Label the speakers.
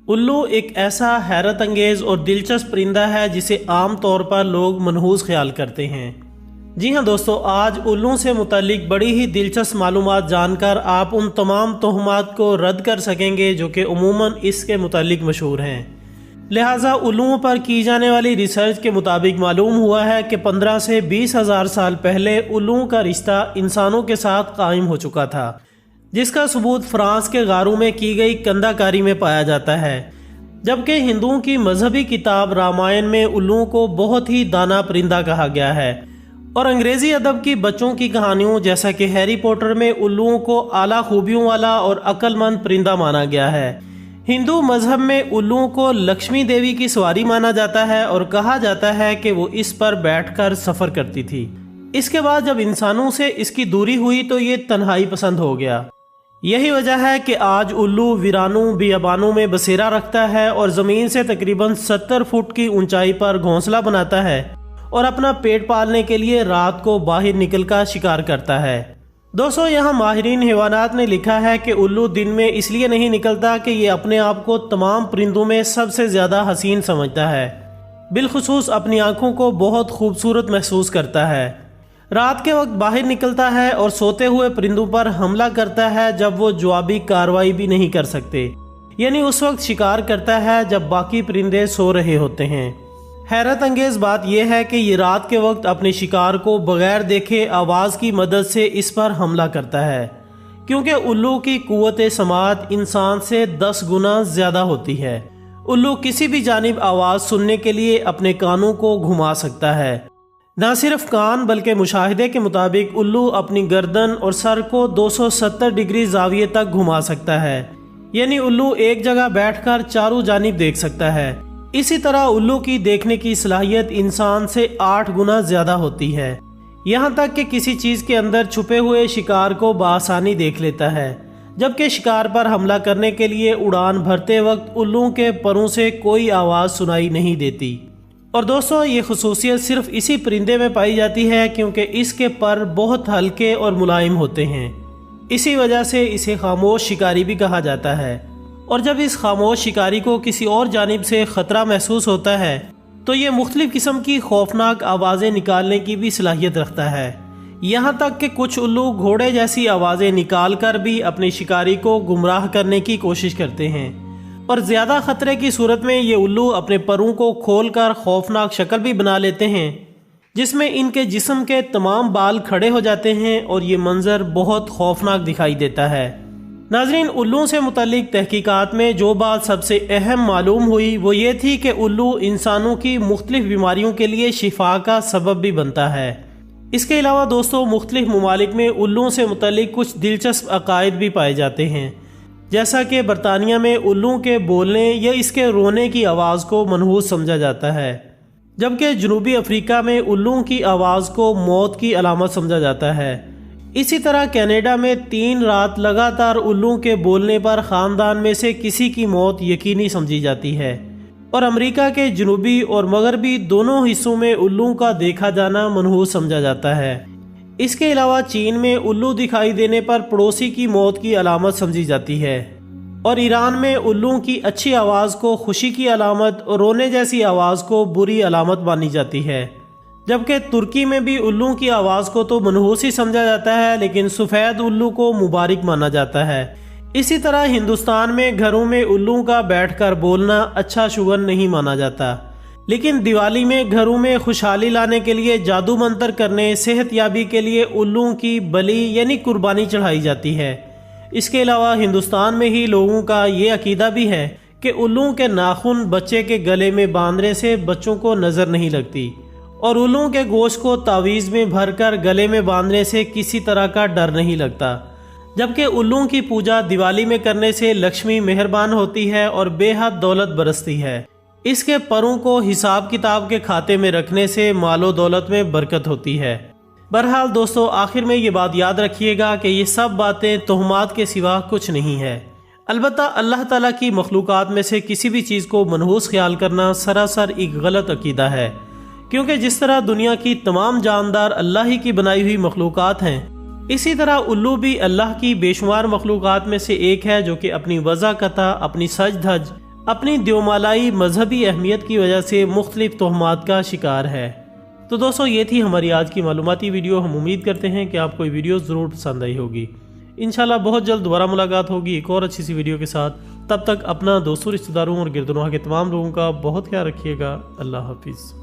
Speaker 1: الو ایک ایسا حیرت انگیز اور دلچسپ پرندہ ہے جسے عام طور پر لوگ منحوس خیال کرتے ہیں۔ جی ہاں دوستو، آج الو سے متعلق بڑی ہی دلچسپ معلومات جان کر آپ ان تمام توہمات کو رد کر سکیں گے جو کہ عموماً اس کے متعلق مشہور ہیں۔ لہٰذا الوؤں پر کی جانے والی ریسرچ کے مطابق معلوم ہوا ہے کہ 15 سے 20 ہزار سال پہلے الوؤں کا رشتہ انسانوں کے ساتھ قائم ہو چکا تھا، جس کا ثبوت فرانس کے غاروں میں کی گئی کندہ کاری میں پایا جاتا ہے، جبکہ ہندوؤں کی مذہبی کتاب رامائن میں الوؤں کو بہت ہی دانا پرندہ کہا گیا ہے، اور انگریزی ادب کی بچوں کی کہانیوں جیسا کہ ہیری پوٹر میں الوؤں کو اعلیٰ خوبیوں والا اور عقل مند پرندہ مانا گیا ہے۔ ہندو مذہب میں الوؤں کو لکشمی دیوی کی سواری مانا جاتا ہے اور کہا جاتا ہے کہ وہ اس پر بیٹھ کر سفر کرتی تھی۔ اس کے بعد جب انسانوں سے اس کی دوری ہوئی تو یہ تنہائی پسند ہو گیا۔ یہی وجہ ہے کہ آج الو ویرانوں بیابانوں میں بسیرا رکھتا ہے اور زمین سے تقریباً 70 فٹ کی اونچائی پر گھونسلہ بناتا ہے اور اپنا پیٹ پالنے کے لیے رات کو باہر نکل کر شکار کرتا ہے۔ دوستو، یہاں ماہرین حیوانات نے لکھا ہے کہ الو دن میں اس لیے نہیں نکلتا کہ یہ اپنے آپ کو تمام پرندوں میں سب سے زیادہ حسین سمجھتا ہے، بالخصوص اپنی آنکھوں کو بہت خوبصورت محسوس کرتا ہے۔ رات کے وقت باہر نکلتا ہے اور سوتے ہوئے پرندوں پر حملہ کرتا ہے جب وہ جوابی کارروائی بھی نہیں کر سکتے، یعنی اس وقت شکار کرتا ہے جب باقی پرندے سو رہے ہوتے ہیں۔ حیرت انگیز بات یہ ہے کہ یہ رات کے وقت اپنے شکار کو بغیر دیکھے آواز کی مدد سے اس پر حملہ کرتا ہے، کیونکہ الو کی قوت سماعت انسان سے 10 گنا زیادہ ہوتی ہے۔ الو کسی بھی جانب آواز سننے کے لیے اپنے کانوں کو گھما سکتا ہے۔ نہ صرف کان بلکہ مشاہدے کے مطابق الو اپنی گردن اور سر کو 270 ڈگری زاویے تک گھما سکتا ہے، یعنی الو ایک جگہ بیٹھ کر چاروں جانب دیکھ سکتا ہے۔ اسی طرح الو کی دیکھنے کی صلاحیت انسان سے 8 گنا زیادہ ہوتی ہے، یہاں تک کہ کسی چیز کے اندر چھپے ہوئے شکار کو بآسانی دیکھ لیتا ہے، جبکہ شکار پر حملہ کرنے کے لیے اڑان بھرتے وقت الو کے پروں سے کوئی آواز سنائی نہیں دیتی۔ اور دوستو، یہ خصوصیت صرف اسی پرندے میں پائی جاتی ہے کیونکہ اس کے پر بہت ہلکے اور ملائم ہوتے ہیں، اسی وجہ سے اسے خاموش شکاری بھی کہا جاتا ہے۔ اور جب اس خاموش شکاری کو کسی اور جانب سے خطرہ محسوس ہوتا ہے تو یہ مختلف قسم کی خوفناک آوازیں نکالنے کی بھی صلاحیت رکھتا ہے، یہاں تک کہ کچھ الو گھوڑے جیسی آوازیں نکال کر بھی اپنے شکاری کو گمراہ کرنے کی کوشش کرتے ہیں، اور زیادہ خطرے کی صورت میں یہ الو اپنے پروں کو کھول کر خوفناک شکل بھی بنا لیتے ہیں، جس میں ان کے جسم کے تمام بال کھڑے ہو جاتے ہیں اور یہ منظر بہت خوفناک دکھائی دیتا ہے۔ ناظرین، الو سے متعلق تحقیقات میں جو بات سب سے اہم معلوم ہوئی وہ یہ تھی کہ الو انسانوں کی مختلف بیماریوں کے لیے شفا کا سبب بھی بنتا ہے۔ اس کے علاوہ دوستو، مختلف ممالک میں الو سے متعلق کچھ دلچسپ عقائد بھی پائے جاتے ہیں، جیسا کہ برطانیہ میں الو کے بولنے یا اس کے رونے کی آواز کو منحوس سمجھا جاتا ہے، جبکہ جنوبی افریقہ میں الو کی آواز کو موت کی علامت سمجھا جاتا ہے۔ اسی طرح کینیڈا میں 3 رات لگاتار الو کے بولنے پر خاندان میں سے کسی کی موت یقینی سمجھی جاتی ہے، اور امریکہ کے جنوبی اور مغربی دونوں حصوں میں الو کا دیکھا جانا منحوس سمجھا جاتا ہے۔ اس کے علاوہ چین میں الو دکھائی دینے پر پڑوسی کی موت کی علامت سمجھی جاتی ہے، اور ایران میں الو کی اچھی آواز کو خوشی کی علامت اور رونے جیسی آواز کو بری علامت مانی جاتی ہے، جبکہ ترکی میں بھی الو کی آواز کو تو منحوس ہی سمجھا جاتا ہے لیکن سفید الو کو مبارک مانا جاتا ہے۔ اسی طرح ہندوستان میں گھروں میں الو کا بیٹھ کر بولنا اچھا شگون نہیں مانا جاتا، لیکن دیوالی میں گھروں میں خوشحالی لانے کے لیے جادو منتر کرنے، صحت یابی کے لیے الو کی بلی یعنی قربانی چڑھائی جاتی ہے۔ اس کے علاوہ ہندوستان میں ہی لوگوں کا یہ عقیدہ بھی ہے کہ الو کے ناخن بچے کے گلے میں باندھنے سے بچوں کو نظر نہیں لگتی، اور الو کے گوشت کو تعویذ میں بھر کر گلے میں باندھنے سے کسی طرح کا ڈر نہیں لگتا، جبکہ الو کی پوجا دیوالی میں کرنے سے لکشمی مہربان ہوتی ہے اور بے حد دولت برستی ہے۔ اس کے پروں کو حساب کتاب کے کھاتے میں رکھنے سے مال و دولت میں برکت ہوتی ہے۔ بہرحال دوستو، آخر میں یہ بات یاد رکھیے گا کہ یہ سب باتیں توہمات کے سوا کچھ نہیں ہے۔ البتہ اللہ تعالیٰ کی مخلوقات میں سے کسی بھی چیز کو منحوس خیال کرنا سراسر ایک غلط عقیدہ ہے، کیونکہ جس طرح دنیا کی تمام جاندار اللہ ہی کی بنائی ہوئی مخلوقات ہیں، اسی طرح الو بھی اللہ کی بے شمار مخلوقات میں سے ایک ہے جو کہ اپنی وضع قطع، اپنی سج دھج، اپنی دیومالائی مذہبی اہمیت کی وجہ سے مختلف تہمات کا شکار ہے۔ تو دوستو یہ تھی ہماری آج کی معلوماتی ویڈیو۔ ہم امید کرتے ہیں کہ آپ کو یہ ویڈیو ضرور پسند آئی ہوگی۔ انشاءاللہ بہت جلد دوبارہ ملاقات ہوگی ایک اور اچھی سی ویڈیو کے ساتھ۔ تب تک اپنا دوستوں، رشتہ داروں اور گرد و نواح کے تمام لوگوں کا بہت خیال رکھیے گا۔ اللہ حافظ۔